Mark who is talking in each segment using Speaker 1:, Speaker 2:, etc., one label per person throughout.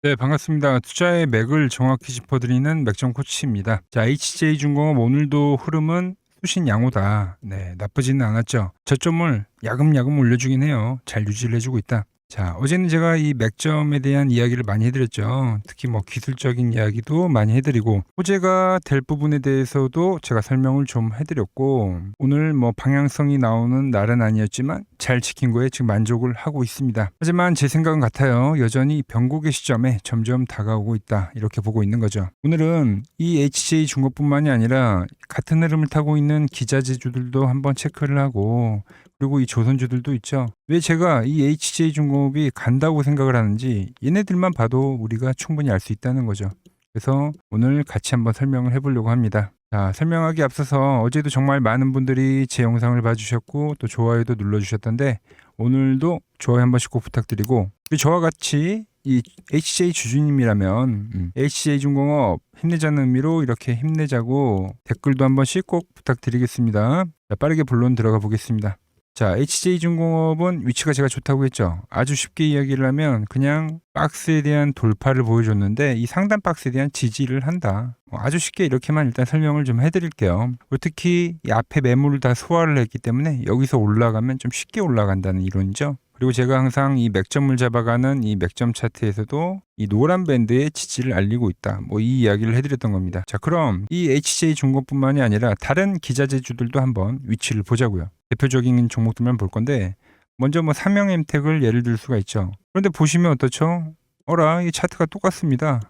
Speaker 1: 네, 반갑습니다. 투자의 맥을 정확히 짚어드리는 맥점 코치입니다. 자, HJ중공업 오늘도 흐름은 수신 양호다. 네, 나쁘지는 않았죠. 저점을 야금야금 올려주긴 해요. 잘 유지를 해주고 있다. 자, 어제는 제가 이 맥점에 대한 이야기를 많이 해드렸죠. 특히 뭐 기술적인 이야기도 많이 해드리고, 호재가 될 부분에 대해서도 제가 설명을 좀 해드렸고, 오늘 뭐 방향성이 나오는 날은 아니었지만 잘 지킨 거에 지금 만족을 하고 있습니다. 하지만 제 생각은 같아요. 여전히 변곡의 시점에 점점 다가오고 있다. 이렇게 보고 있는 거죠. 오늘은 이 HJ중공업뿐만이 아니라 같은 흐름을 타고 있는 기자재주들도 한번 체크를 하고, 그리고 이 조선주들도 있죠. 왜 제가 이 HJ중공업이 간다고 생각을 하는지 얘네들만 봐도 우리가 충분히 알 수 있다는 거죠. 그래서 오늘 같이 한번 설명을 해보려고 합니다. 자, 설명하기 앞서서 어제도 정말 많은 분들이 제 영상을 봐주셨고 또 좋아요도 눌러주셨던데, 오늘도 좋아요 한 번씩 꼭 부탁드리고, 저와 같이 이 HJ 주주님이라면 HJ중공업 힘내자는 의미로 이렇게 힘내자고 댓글도 한 번씩 꼭 부탁드리겠습니다. 자, 빠르게 본론 들어가 보겠습니다. 자, HJ중공업은 위치가 제가 좋다고 했죠. 아주 쉽게 이야기를 하면 그냥 박스에 대한 돌파를 보여줬는데 이 상단 박스에 대한 지지를 한다. 아주 쉽게 이렇게만 일단 설명을 좀 해드릴게요. 특히 이 앞에 매물을 다 소화를 했기 때문에 여기서 올라가면 좀 쉽게 올라간다는 이론이죠. 그리고 제가 항상 이 맥점을 잡아가는 이 맥점 차트에서도 이 노란 밴드의 지지를 알리고 있다. 뭐 이 이야기를 해드렸던 겁니다. 자, 그럼 이 HJ중공업뿐만이 아니라 다른 기자재주들도 한번 위치를 보자고요. 대표적인 종목들만 볼 건데, 먼저 뭐 삼형엠텍을 예를 들 수가 있죠. 그런데 보시면 어떻죠? 이 차트가 똑같습니다.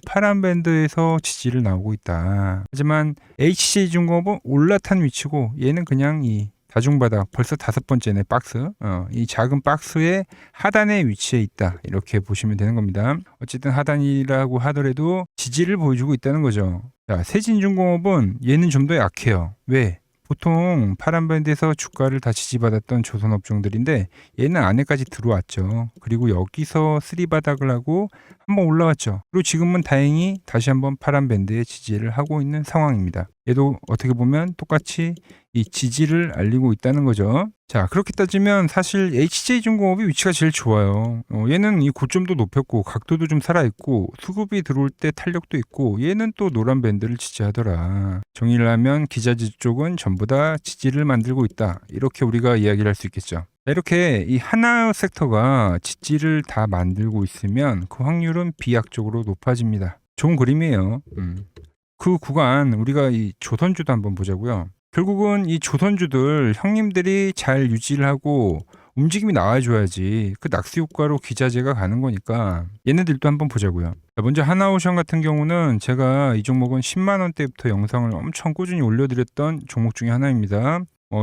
Speaker 1: 파란 밴드에서 지지를 나오고 있다. 하지만 HJ중공업은 올라탄 위치고 얘는 그냥 이 다중바닥 벌써 5번째네 박스. 이 작은 박스의 하단에 위치해 있다. 이렇게 보시면 되는 겁니다. 어쨌든 하단이라고 하더라도 지지를 보여주고 있다는 거죠. 자, 세진중공업은 얘는 좀 더 약해요. 왜? 보통 파란 밴드에서 주가를 다 지지받았던 조선업종들인데 얘는 안에까지 들어왔죠. 그리고 여기서 쓰리바닥을 하고 한번 올라왔죠. 그리고 지금은 다행히 다시 한번 파란 밴드에 지지를 하고 있는 상황입니다. 얘도 어떻게 보면 똑같이 이 지지를 알리고 있다는 거죠. 자, 그렇게 따지면 사실 HJ중공업이 위치가 제일 좋아요. 얘는 이 고점도 높였고 각도도 좀 살아있고 수급이 들어올 때 탄력도 있고, 얘는 또 노란 밴드를 지지하더라. 정의를 하면 기자재 쪽은 전부 다 지지를 만들고 있다. 이렇게 우리가 이야기를 할 수 있겠죠. 이렇게 이 하나 섹터가 지지를 다 만들고 있으면 그 확률은 비약적으로 높아집니다. 좋은 그림이에요. 그 구간 우리가 이 조선주도 한번 보자고요. 결국은 이 조선주들 형님들이 잘 유지를 하고 움직임이 나와줘야지 그 낙수 효과로 기자재가 가는 거니까 얘네들도 한번 보자고요. 먼저 하나오션 같은 경우는 제가 이 종목은 10만 원대부터 영상을 엄청 꾸준히 올려드렸던 종목 중에 하나입니다.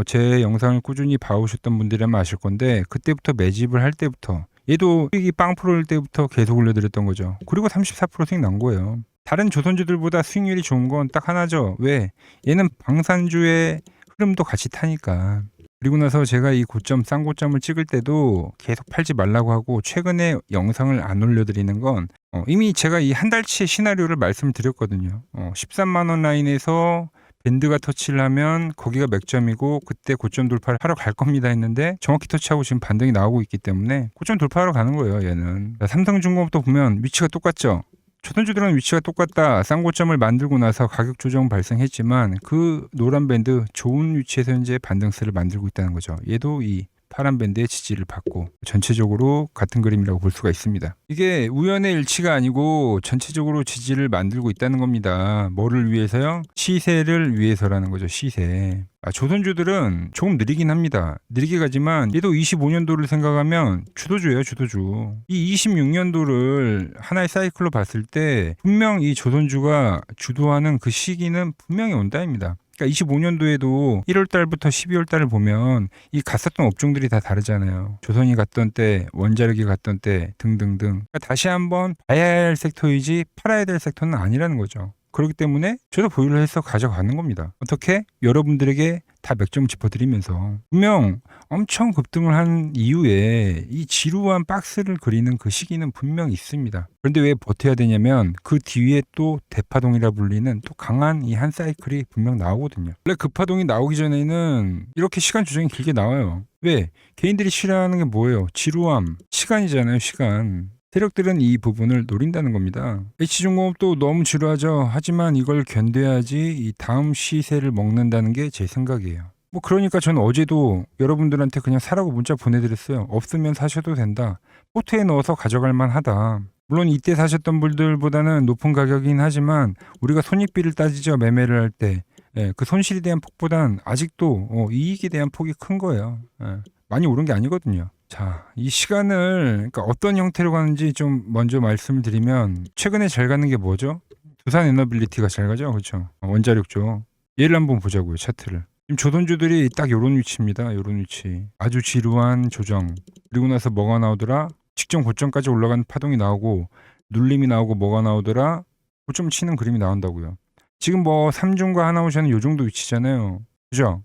Speaker 1: 제 영상을 꾸준히 봐오셨던 분들이라면 아실 건데, 그때부터 매집을 할 때부터 얘도 수익이 빵 프로일 때부터 계속 올려드렸던 거죠. 그리고 34% 수익 난 거예요. 다른 조선주들보다 수익률이 좋은 건 딱 하나죠. 왜? 얘는 방산주의 흐름도 같이 타니까. 그리고 나서 제가 이 고점, 싼 고점을 찍을 때도 계속 팔지 말라고 하고 최근에 영상을 안 올려드리는 건 이미 제가 이 한 달치의 시나리오를 말씀드렸거든요. 13만 원 라인에서 밴드가 터치를 하면 거기가 맥점이고 그때 고점 돌파를 하러 갈 겁니다 했는데 정확히 터치하고 지금 반등이 나오고 있기 때문에 고점 돌파하러 가는 거예요, 얘는. 삼성중공업도 보면 위치가 똑같죠. 조선주들은 위치가 똑같다. 싼 고점을 만들고 나서 가격 조정 발생했지만 그 노란 밴드 좋은 위치에서 현재 반등세를 만들고 있다는 거죠. 얘도 이 파란 밴드의 지지를 받고 전체적으로 같은 그림이라고 볼 수가 있습니다. 이게 우연의 일치가 아니고 전체적으로 지지를 만들고 있다는 겁니다. 뭐를 위해서요? 시세를 위해서라는 거죠. 시세. 조선주들은 조금 느리긴 합니다. 느리게 가지만 얘도 25년도를 생각하면 주도주예요, 주도주. 이 26년도를 하나의 사이클로 봤을 때 분명 이 조선주가 주도하는 그 시기는 분명히 온다입니다. 그러니까 25년도에도 1월 달부터 12월 달을 보면 이 갔었던 업종들이 다 다르잖아요. 조선이 갔던 때, 원자력이 갔던 때 등등등. 그러니까 다시 한번 봐야 할 섹터이지 팔아야 될 섹터는 아니라는 거죠. 그렇기 때문에 저도 보유를 해서 가져가는 겁니다. 어떻게? 여러분들에게 다 맥점 짚어드리면서 분명 엄청 급등을 한 이후에 이 지루한 박스를 그리는 그 시기는 분명 있습니다. 그런데 왜 버텨야 되냐면 그 뒤에 또 대파동이라 불리는 또 강한 이 한 사이클이 분명 나오거든요. 원래 급파동이 나오기 전에는 이렇게 시간 조정이 길게 나와요. 왜? 개인들이 싫어하는 게 뭐예요? 지루함, 시간이잖아요, 시간. 세력들은 이 부분을 노린다는 겁니다. H중공업도 너무 지루하죠. 하지만 이걸 견뎌야지 이 다음 시세를 먹는다는 게 제 생각이에요. 뭐 그러니까 저는 어제도 여러분들한테 그냥 사라고 문자 보내드렸어요. 없으면 사셔도 된다. 포트에 넣어서 가져갈 만하다. 물론 이때 사셨던 분들보다는 높은 가격이긴 하지만 우리가 손익비를 따지죠. 매매를 할 때. 예, 그 손실에 대한 폭보단 아직도 이익에 대한 폭이 큰 거예요. 예, 많이 오른 게 아니거든요. 자, 이 시간을 그러니까 어떤 형태로 가는지 좀 먼저 말씀을 드리면 최근에 잘 가는 게 뭐죠? 두산 에너빌리티가 잘 가죠. 그렇죠? 원자력 쪽. 얘를 한번 보자고요. 차트를. 지금 조선주들이 딱 요런 위치입니다. 요런 위치. 아주 지루한 조정. 그리고 나서 뭐가 나오더라? 직전 고점까지 올라가는 파동이 나오고 눌림이 나오고 뭐가 나오더라? 고점 치는 그림이 나온다고요. 지금 뭐 삼중과 하나오션은 요 정도 위치잖아요. 그죠?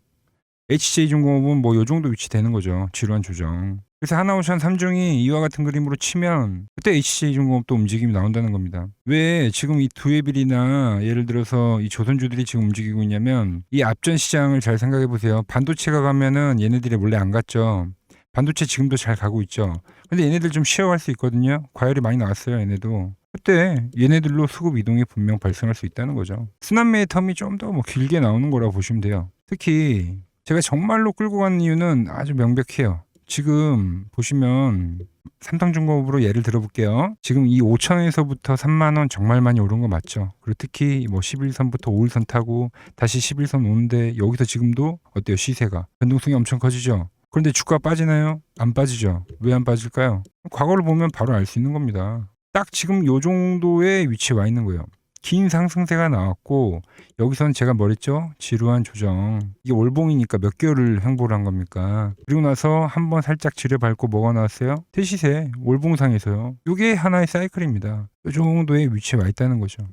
Speaker 1: HJ중공업은 뭐 요 정도 위치 되는 거죠. 지루한 조정. 그래서 하나오션 삼중이 이와 같은 그림으로 치면 그때 HJ중공업도 움직임이 나온다는 겁니다. 왜 지금 이 두에빌이나 예를 들어서 이 조선주들이 지금 움직이고 있냐면 이 앞전 시장을 잘 생각해 보세요. 반도체가 가면은 얘네들이 원래 안 갔죠. 반도체 지금도 잘 가고 있죠. 근데 얘네들 좀 쉬어갈 수 있거든요. 과열이 많이 나왔어요. 얘네도. 그때 얘네들로 수급 이동이 분명 발생할 수 있다는 거죠. 순환매의 텀이 좀 더 뭐 길게 나오는 거라고 보시면 돼요. 특히 제가 정말로 끌고 가는 이유는 아주 명백해요. 지금 보시면 삼성중공업으로 예를 들어볼게요. 지금 이 5천에서부터 3만 원 정말 많이 오른 거 맞죠? 그리고 특히 뭐 11선부터 5일선 타고 다시 11선 오는데 여기서 지금도 어때요? 시세가 변동성이 엄청 커지죠? 그런데 주가 빠지나요? 안 빠지죠. 왜 안 빠질까요? 과거를 보면 바로 알 수 있는 겁니다. 딱 지금 요 정도의 위치에 와 있는 거예요. 긴 상승세가 나왔고 여기선 제가 뭐랬죠? 지루한 조정. 이게 월봉이니까 몇 개월을 횡보를 한 겁니까? 그리고 나서 한번 살짝 지뢰밟고 뭐가 나왔어요? 퇴시세, 월봉상에서요. 이게 하나의 사이클입니다. 이 정도의 위치에 와 있다는 거죠.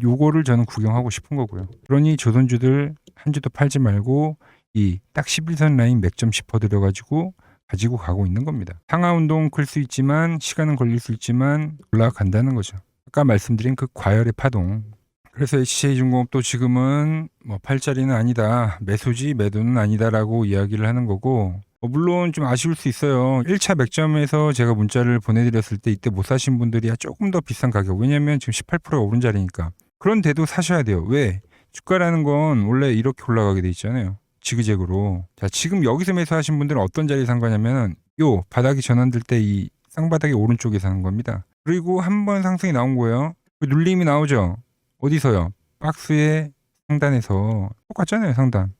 Speaker 1: 요거를 저는 구경하고 싶은 거고요. 그러니 조선주들 한 주도 팔지 말고 이 딱 11선 라인 몇 점 짚어드려가지고 가지고 가고 있는 겁니다. 상하 운동은 클 수 있지만 시간은 걸릴 수 있지만 올라간다는 거죠. 아까 말씀드린 그 과열의 파동. 그래서 HJ중공업도 지금은 뭐 팔자리는 아니다. 매수지 매도는 아니다라고 이야기를 하는 거고 물론 좀 아쉬울 수 있어요. 1차 맥점에서 제가 문자를 보내드렸을 때 이때 못 사신 분들이 조금 더 비싼 가격. 왜냐면 지금 18%가 오른 자리니까. 그런데도 사셔야 돼요. 왜? 주가라는 건 원래 이렇게 올라가게 돼 있잖아요. 지그재그로. 자, 지금 여기서 매수하신 분들은 어떤 자리에 산 거냐면은 요 바닥이 전환될 때 이 쌍바닥의 오른쪽에 사는 겁니다. 그리고 한 번 상승이 나온 거예요. 그 눌림이 나오죠. 어디서요? 박스의 상단에서 똑같잖아요. 상단.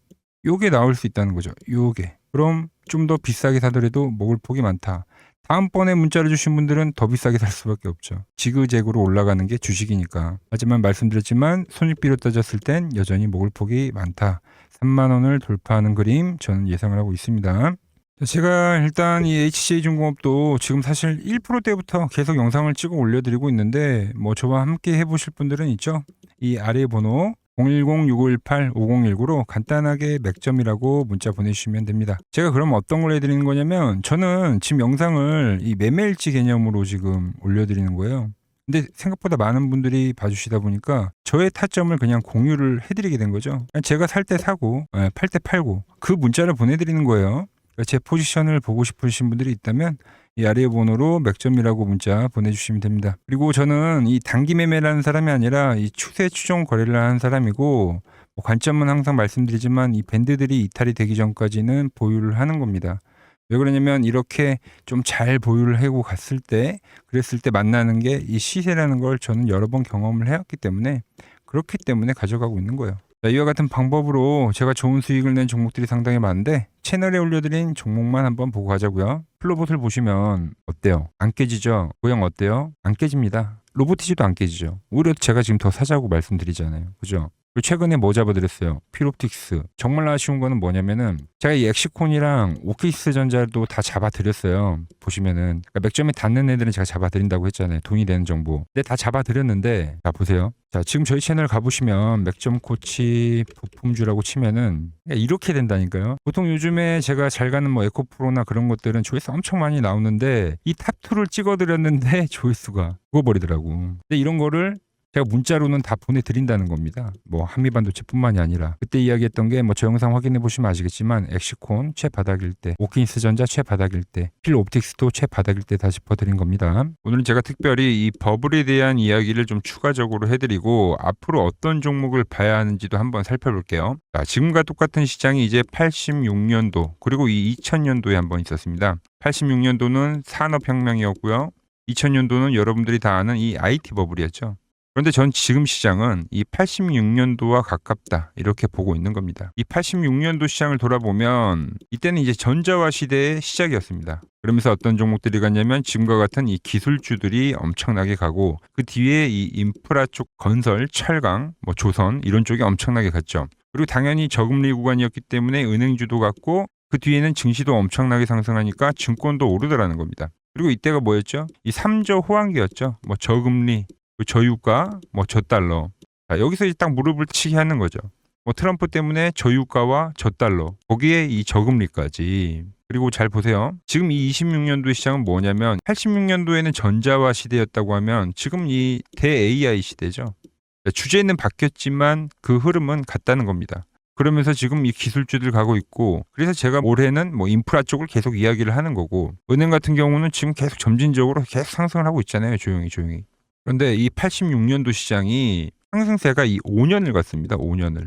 Speaker 1: 요게 나올 수 있다는 거죠. 요게. 그럼 좀 더 비싸게 사더라도 먹을 폭이 많다. 다음번에 문자를 주신 분들은 더 비싸게 살 수밖에 없죠. 지그재그로 올라가는 게 주식이니까. 하지만 말씀드렸지만 손익비로 따졌을 땐 여전히 먹을 폭이 많다. 3만 원을 돌파하는 그림 저는 예상을 하고 있습니다. 제가 일단 이 HJ중공업도 지금 사실 1%대부터 계속 영상을 찍어 올려드리고 있는데 뭐 저와 함께 해보실 분들은 있죠. 이 아래 번호 010-6518-5019로 간단하게 맥점이라고 문자 보내주시면 됩니다. 제가 그럼 어떤 걸 해드리는 거냐면 저는 지금 영상을 이 매매일지 개념으로 지금 올려드리는 거예요. 근데 생각보다 많은 분들이 봐주시다 보니까 저의 타점을 그냥 공유를 해드리게 된 거죠. 제가 살 때 사고 팔 때 팔고 그 문자를 보내드리는 거예요. 제 포지션을 보고 싶으신 분들이 있다면 이 아래 번호로 맥점이라고 문자 보내주시면 됩니다. 그리고 저는 이 단기 매매라는 사람이 아니라 이 추세 추종 거래를 하는 사람이고 뭐 관점은 항상 말씀드리지만 이 밴드들이 이탈이 되기 전까지는 보유를 하는 겁니다. 왜 그러냐면 이렇게 좀 잘 보유를 하고 갔을 때 그랬을 때 만나는 게 이 시세라는 걸 저는 여러 번 경험을 해왔기 때문에 그렇기 때문에 가져가고 있는 거예요. 자, 이와 같은 방법으로 제가 좋은 수익을 낸 종목들이 상당히 많은데 채널에 올려드린 종목만 한번 보고 가자고요. 플로봇을 보시면 어때요? 안 깨지죠? 모양 어때요? 안 깨집니다. 로보티지도 안 깨지죠. 오히려 제가 지금 더 사자고 말씀드리잖아요. 그죠? 그리고 최근에 뭐 잡아드렸어요? 피롭틱스. 정말 아쉬운 거는 뭐냐면은 제가 이 엑시콘이랑 오키스 전자도 다 잡아드렸어요. 보시면은 그러니까 맥점에 닿는 애들은 제가 잡아드린다고 했잖아요. 돈이 되는 정보. 근데 다 잡아드렸는데 자 보세요. 자 지금 저희 채널 가보시면 맥점 코치 부품주라고 치면은 이렇게 된다니까요. 보통 요즘에 제가 잘 가는 뭐 에코프로나 그런 것들은 조회수 엄청 많이 나오는데 이 탑2를 찍어드렸는데 조회수가 죽어버리더라고. 근데 이런 거를 제가 문자로는 다 보내드린다는 겁니다. 뭐 한미반도체뿐만이 아니라 그때 이야기했던 게 뭐 저 영상 확인해 보시면 아시겠지만 엑시콘 최바닥일 때, 오킨스 전자 최바닥일 때, 필옵틱스도 최바닥일 때 다 짚어드린 겁니다. 오늘은 제가 특별히 이 버블에 대한 이야기를 좀 추가적으로 해드리고 앞으로 어떤 종목을 봐야 하는지도 한번 살펴볼게요. 자, 지금과 똑같은 시장이 이제 86년도 그리고 이 2000년도에 한번 있었습니다. 86년도는 산업혁명이었고요. 2000년도는 여러분들이 다 아는 이 IT 버블이었죠. 그런데 전 지금 시장은 이 86년도와 가깝다 이렇게 보고 있는 겁니다. 이 86년도 시장을 돌아보면 이때는 이제 전자화 시대의 시작이었습니다. 그러면서 어떤 종목들이 갔냐면 지금과 같은 이 기술주들이 엄청나게 가고 그 뒤에 이 인프라 쪽 건설, 철강, 뭐 조선 이런 쪽이 엄청나게 갔죠. 그리고 당연히 저금리 구간이었기 때문에 은행주도 갔고 그 뒤에는 증시도 엄청나게 상승하니까 증권도 오르더라는 겁니다. 그리고 이때가 뭐였죠? 이 3조 호황기였죠. 뭐 저금리, 저유가, 뭐 저달러. 자, 여기서 이제 딱 무릎을 치게 하는 거죠. 뭐 트럼프 때문에 저유가와 저달러, 거기에 이 저금리까지. 그리고 잘 보세요. 지금 이 26년도 시장은 뭐냐면 86년도에는 전자화 시대였다고 하면 지금 이 대 AI 시대죠. 주제는 바뀌었지만 그 흐름은 같다는 겁니다. 그러면서 지금 이 기술주들 가고 있고 그래서 제가 올해는 뭐 인프라 쪽을 계속 이야기를 하는 거고 은행 같은 경우는 지금 계속 점진적으로 계속 상승을 하고 있잖아요. 조용히. 그런데 이 86년도 시장이 상승세가 이 5년을 갔습니다. 5년을.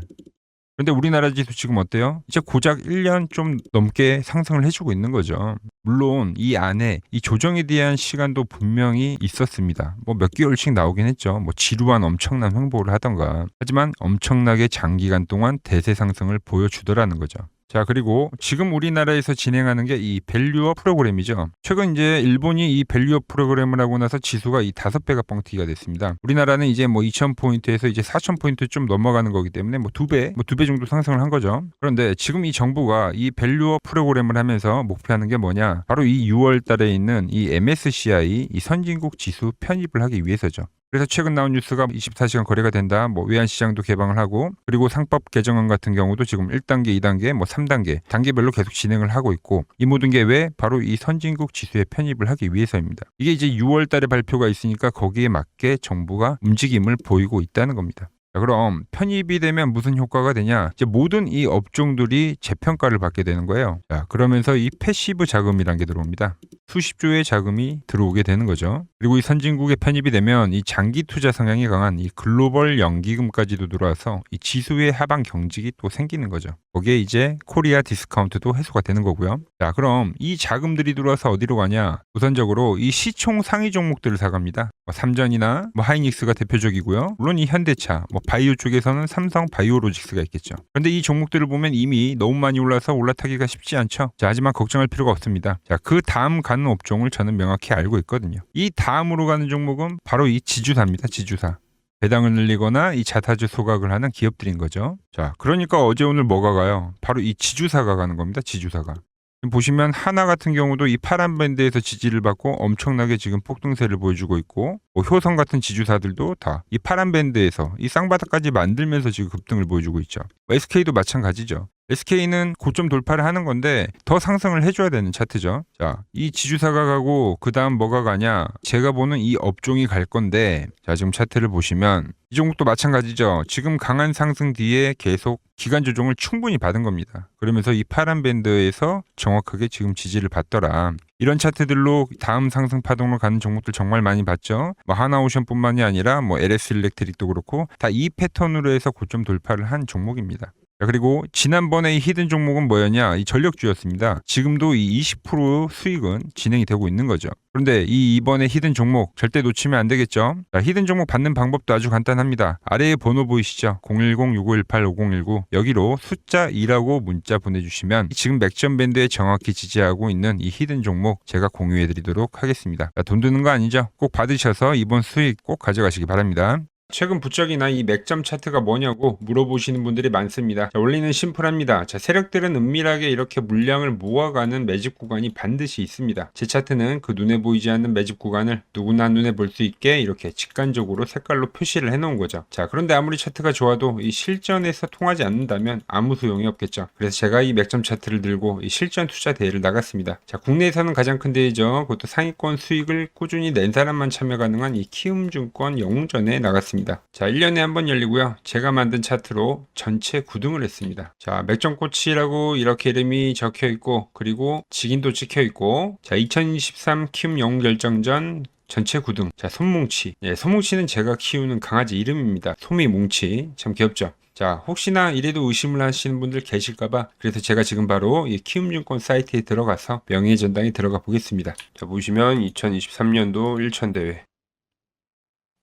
Speaker 1: 그런데 우리나라 지수 지금 어때요? 이제 고작 1년 좀 넘게 상승을 해주고 있는 거죠. 물론 이 안에 이 조정에 대한 시간도 분명히 있었습니다. 뭐 몇 개월씩 나오긴 했죠. 뭐 지루한 엄청난 횡보를 하던가. 하지만 엄청나게 장기간 동안 대세 상승을 보여주더라는 거죠. 자, 그리고 지금 우리나라에서 진행하는 게 이 밸류업 프로그램이죠. 최근 이제 일본이 이 밸류업 프로그램을 하고 나서 지수가 이 5배가 뻥튀기가 됐습니다. 우리나라는 이제 뭐 2000포인트에서 이제 4000포인트 좀 넘어가는 거기 때문에 뭐 2배 정도 상승을 한 거죠. 그런데 지금 이 정부가 이 밸류업 프로그램을 하면서 목표하는 게 뭐냐? 바로 이 6월 달에 있는 이 MSCI 이 선진국 지수 편입을 하기 위해서죠. 그래서 최근 나온 뉴스가 24시간 거래가 된다. 뭐 외환시장도 개방을 하고 그리고 상법 개정안 같은 경우도 지금 1단계, 2단계, 뭐 3단계 단계별로 계속 진행을 하고 있고 이 모든 게 왜? 바로 이 선진국 지수에 편입을 하기 위해서입니다. 이게 이제 6월 달에 발표가 있으니까 거기에 맞게 정부가 움직임을 보이고 있다는 겁니다. 자, 그럼 편입이 되면 무슨 효과가 되냐? 이제 모든 이 업종들이 재평가를 받게 되는 거예요. 자, 그러면서 이 패시브 자금이란 게 들어옵니다. 수십조의 자금이 들어오게 되는 거죠. 그리고 이 선진국에 편입이 되면 이 장기 투자 성향이 강한 이 글로벌 연기금까지도 들어와서 이 지수의 하방 경직이 또 생기는 거죠. 거기에 이제 코리아 디스카운트도 해소가 되는 거고요. 자, 그럼 이 자금들이 들어와서 어디로 가냐? 우선적으로 이 시총 상위 종목들을 사갑니다. 뭐 삼전이나 뭐 하이닉스가 대표적이고요. 물론 이 현대차, 뭐 바이오 쪽에서는 삼성 바이오로직스가 있겠죠. 그런데 이 종목들을 보면 이미 너무 많이 올라서 올라타기가 쉽지 않죠. 자, 하지만 걱정할 필요가 없습니다. 자, 그 다음 가는 업종을 저는 명확히 알고 있거든요. 이 다음으로 가는 종목은 바로 이 지주사입니다. 지주사. 배당을 늘리거나 이 자사주 소각을 하는 기업들인 거죠. 자, 그러니까 어제 오늘 뭐가 가요? 바로 이 지주사가 가는 겁니다. 지주사가. 보시면 하나 같은 경우도 이 파란 밴드에서 지지를 받고 엄청나게 지금 폭등세를 보여주고 있고 뭐 효성 같은 지주사들도 다 이 파란 밴드에서 이 쌍바닥까지 만들면서 지금 급등을 보여주고 있죠. SK도 마찬가지죠. SK는 고점 돌파를 하는 건데 더 상승을 해줘야 되는 차트죠. 자, 이 지주사가 가고 그 다음 뭐가 가냐? 제가 보는 이 업종이 갈 건데 자, 지금 차트를 보시면 이 종목도 마찬가지죠. 지금 강한 상승 뒤에 계속 기간 조정을 충분히 받은 겁니다. 그러면서 이 파란 밴드에서 정확하게 지금 지지를 받더라. 이런 차트들로 다음 상승 파동으로 가는 종목들 정말 많이 봤죠. 뭐 하나오션뿐만이 아니라 뭐 LS 일렉트릭도 그렇고 다 이 패턴으로 해서 고점 돌파를 한 종목입니다. 자, 그리고 지난번에 이 히든 종목은 뭐였냐? 이 전력주였습니다. 지금도 이 20% 수익은 진행이 되고 있는 거죠. 그런데 이번에 히든 종목 절대 놓치면 안 되겠죠? 자, 히든 종목 받는 방법도 아주 간단합니다. 아래에 번호 보이시죠? 010-6518-5019 여기로 숫자 2라고 문자 보내주시면 지금 맥점 밴드에 정확히 지지하고 있는 이 히든 종목 제가 공유해드리도록 하겠습니다. 자, 돈 드는 거 아니죠? 꼭 받으셔서 이번 수익 꼭 가져가시기 바랍니다. 최근 부쩍이나 이 맥점 차트가 뭐냐고 물어보시는 분들이 많습니다. 자, 원리는 심플합니다. 자, 세력들은 은밀하게 이렇게 물량을 모아가는 매집 구간이 반드시 있습니다. 제 차트는 그 눈에 보이지 않는 매집 구간을 누구나 눈에 볼 수 있게 이렇게 직관적으로 색깔로 표시를 해놓은 거죠. 자, 그런데 아무리 차트가 좋아도 이 실전에서 통하지 않는다면 아무 소용이 없겠죠. 그래서 제가 이 맥점 차트를 들고 이 실전 투자 대회를 나갔습니다. 자, 국내에서는 가장 큰 대회죠. 그것도 상위권 수익을 꾸준히 낸 사람만 참여 가능한 이 키움증권 영웅전에 나갔습니다.
Speaker 2: 있습니다. 자, 1년에 한 번 열리고요. 제가 만든 차트로 전체 9등을 했습니다. 자, 맥정코치라고 이렇게 이름이 적혀 있고, 그리고 직인도 찍혀 있고, 자, 2023 키움 영웅 결정전 전체 9등. 자, 솜뭉치. 예, 솜뭉치는 제가 키우는 강아지 이름입니다. 솜이뭉치. 참 귀엽죠? 자, 혹시나 이래도 의심을 하시는 분들 계실까봐 그래서 제가 지금 바로 이 키움증권 사이트에 들어가서 명예의 전당에 들어가 보겠습니다. 자, 보시면 2023년도 1천 대회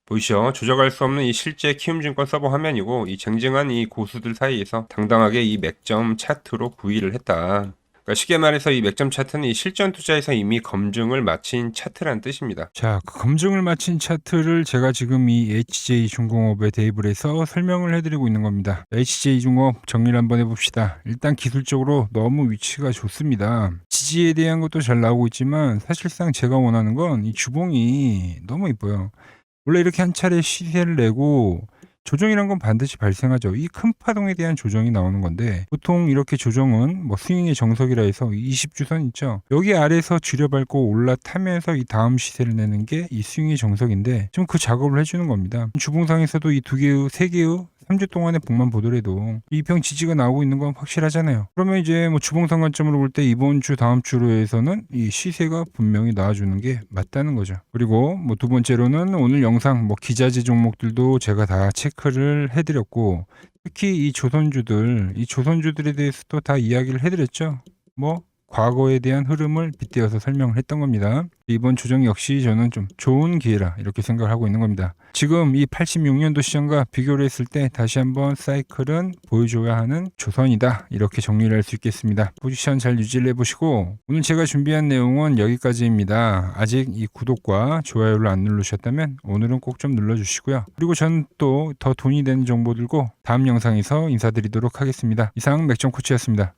Speaker 2: 보이시죠? 조작할 수 없는 이 실제 키움증권 서버 화면이고, 이 쟁쟁한 이 고수들 사이에서 당당하게 이 맥점 차트로 9위를 했다. 그러니까 쉽게 말해서 이 맥점 차트는 이 실전 투자에서 이미 검증을 마친 차트란 뜻입니다.
Speaker 1: 자, 그 검증을 마친 차트를 제가 지금 이 HJ중공업에 대입을 해서 설명을 해드리고 있는 겁니다. HJ중공업 정리를 한번 해봅시다. 일단 기술적으로 너무 위치가 좋습니다. 지지에 대한 것도 잘 나오고 있지만 사실상 제가 원하는 건 이 주봉이 너무 이뻐요. 원래 이렇게 한 차례 시세를 내고 조정이란 건 반드시 발생하죠. 이 큰 파동에 대한 조정이 나오는 건데 보통 이렇게 조정은 뭐 스윙의 정석이라 해서 20주선 있죠. 여기 아래에서 줄여밟고 올라타면서 이 다음 시세를 내는 게 이 스윙의 정석인데 좀 그 작업을 해주는 겁니다. 주봉상에서도 이 두 개의 세 개의 3주 동안의 복만 보더라도 2평 지지가 나오고 있는 건 확실하잖아요. 그러면 이제 뭐 주봉상 관점으로 볼 때 이번 주 다음 주로 해서는 이 시세가 분명히 나와주는 게 맞다는 거죠. 그리고 뭐 두 번째로는 오늘 영상 뭐 기자재 종목들도 제가 다 체크를 해드렸고 특히 이 조선주들에 대해서도 다 이야기를 해드렸죠. 뭐 과거에 대한 흐름을 빗대어서 설명을 했던 겁니다. 이번 조정 역시 저는 좀 좋은 기회라 이렇게 생각을 하고 있는 겁니다. 지금 이 86년도 시장과 비교를 했을 때 다시 한번 사이클은 보여줘야 하는 조선이다 이렇게 정리를 할 수 있겠습니다. 포지션 잘 유지를 해보시고 오늘 제가 준비한 내용은 여기까지입니다. 아직 이 구독과 좋아요를 안 누르셨다면 오늘은 꼭 좀 눌러주시고요. 그리고 저는 또 더 돈이 되는 정보 들고 다음 영상에서 인사드리도록 하겠습니다. 이상 맥정코치였습니다.